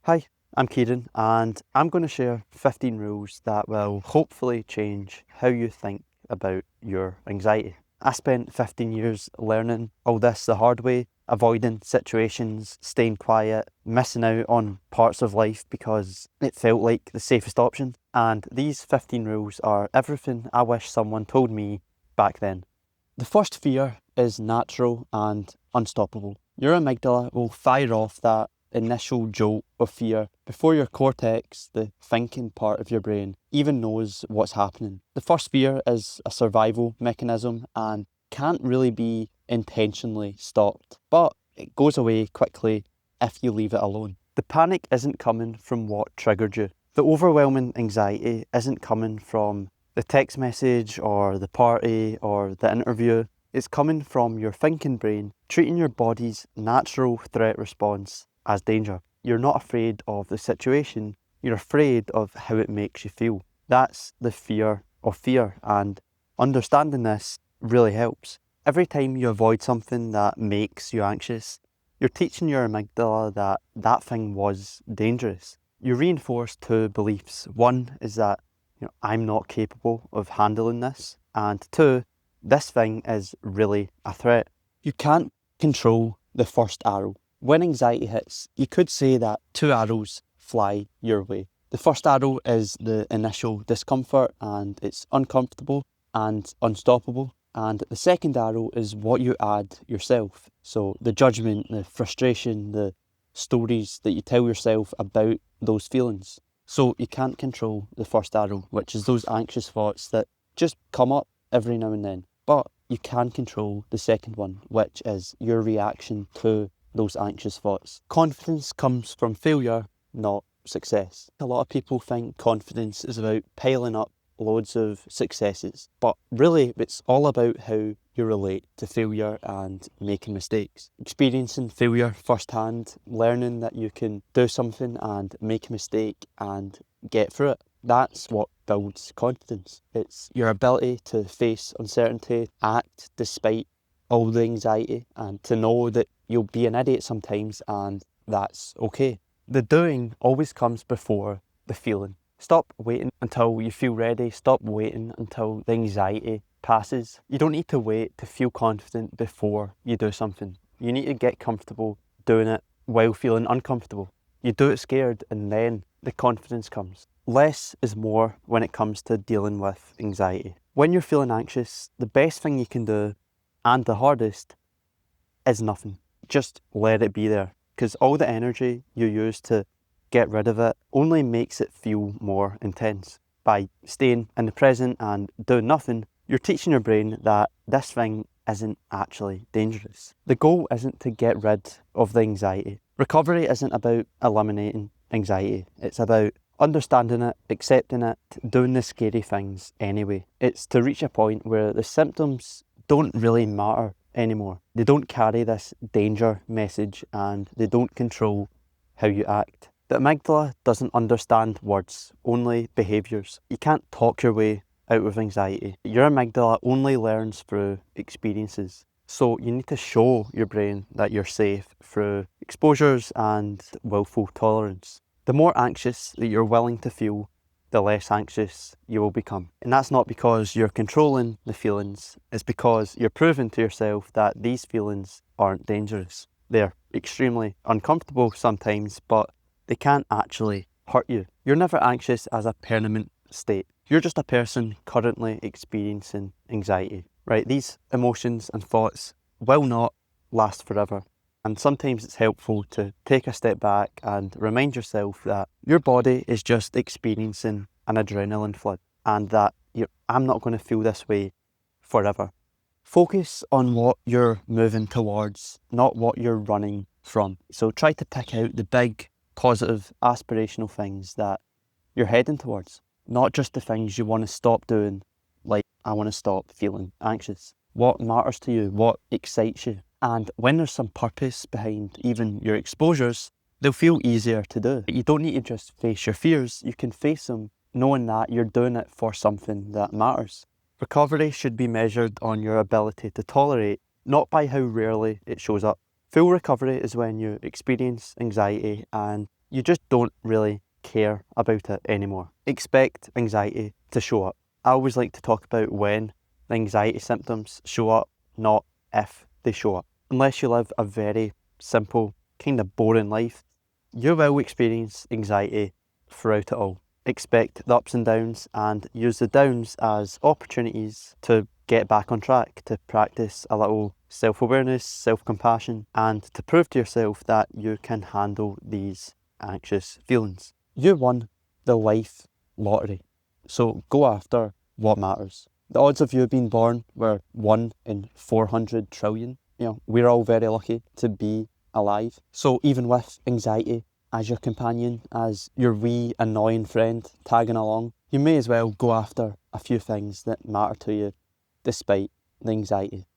Hi, I'm Kieran and I'm going to share 15 rules that will hopefully change how you think about your anxiety. I spent 15 years learning all this the hard way, avoiding situations, staying quiet, missing out on parts of life because it felt like the safest option. And these 15 rules are everything I wish someone told me back then. The first fear is natural and unstoppable. Your amygdala will fire off that initial jolt of fear before your cortex, the thinking part of your brain, even knows what's happening. The first fear is a survival mechanism and can't really be intentionally stopped, but it goes away quickly if you leave it alone. The panic isn't coming from what triggered you. The overwhelming anxiety isn't coming from the text message or the party or the interview. It's coming from your thinking brain treating your body's natural threat response as danger. You're not afraid of the situation, you're afraid of how it makes you feel. That's the fear of fear, and understanding this really helps. Every time you avoid something that makes you anxious, you're teaching your amygdala that that thing was dangerous. You reinforce two beliefs. One is that I'm not capable of handling this, and two, this thing is really a threat. You can't control the first arrow. When anxiety hits, you could say that two arrows fly your way. The first arrow is the initial discomfort and it's uncomfortable and unstoppable. And the second arrow is what you add yourself. So the judgment, the frustration, the stories that you tell yourself about those feelings. So you can't control the first arrow, which is those anxious thoughts that just come up every now and then. But you can control the second one, which is your reaction to those anxious thoughts. Confidence comes from failure, not success. A lot of people think confidence is about piling up loads of successes, but really it's all about how you relate to failure and making mistakes. Experiencing failure firsthand, learning that you can do something and make a mistake and get through it. That's what builds confidence. It's your ability to face uncertainty, act despite all the anxiety, and to know that you'll be an idiot sometimes and that's okay. The doing always comes before the feeling. Stop waiting until you feel ready. Stop waiting until the anxiety passes. You don't need to wait to feel confident before you do something. You need to get comfortable doing it while feeling uncomfortable. You do it scared and then the confidence comes. Less is more when it comes to dealing with anxiety. When you're feeling anxious, the best thing you can do, and the hardest, is nothing. Just let it be there, because all the energy you use to get rid of it only makes it feel more intense. By staying in the present and doing nothing, you're teaching your brain that this thing isn't actually dangerous. The goal isn't to get rid of the anxiety. Recovery isn't about eliminating anxiety. It's about understanding it, accepting it, doing the scary things anyway. It's to reach a point where the symptoms don't really matter anymore. They don't carry this danger message and they don't control how you act. The amygdala doesn't understand words, only behaviours. You can't talk your way out of anxiety. Your amygdala only learns through experiences. So you need to show your brain that you're safe through exposures and willful tolerance. The more anxious that you're willing to feel, the less anxious you will become. And that's not because you're controlling the feelings, it's because you're proving to yourself that these feelings aren't dangerous. They're extremely uncomfortable sometimes, but they can't actually hurt you. You're never anxious as a permanent state. You're just a person currently experiencing anxiety, right? These emotions and thoughts will not last forever. And sometimes it's helpful to take a step back and remind yourself that your body is just experiencing an adrenaline flood and that I'm not going to feel this way forever. Focus on what you're moving towards, not what you're running from. So try to pick out the big, positive, aspirational things that you're heading towards, not just the things you want to stop doing, like I want to stop feeling anxious. What matters to you? What excites you? And when there's some purpose behind even your exposures, they'll feel easier to do. You don't need to just face your fears, you can face them knowing that you're doing it for something that matters. Recovery should be measured on your ability to tolerate, not by how rarely it shows up. Full recovery is when you experience anxiety and you just don't really care about it anymore. Expect anxiety to show up. I always like to talk about when the anxiety symptoms show up, not if they show up. Unless you live a very simple, kind of boring life, you will experience anxiety throughout it all. Expect the ups and downs and use the downs as opportunities to get back on track, to practice a little self-awareness, self-compassion, and to prove to yourself that you can handle these anxious feelings. You won the life lottery, so go after what matters. The odds of you being born were 1 in 400 trillion. We're all very lucky to be alive. So even with anxiety as your companion, as your wee annoying friend tagging along, you may as well go after a few things that matter to you despite the anxiety.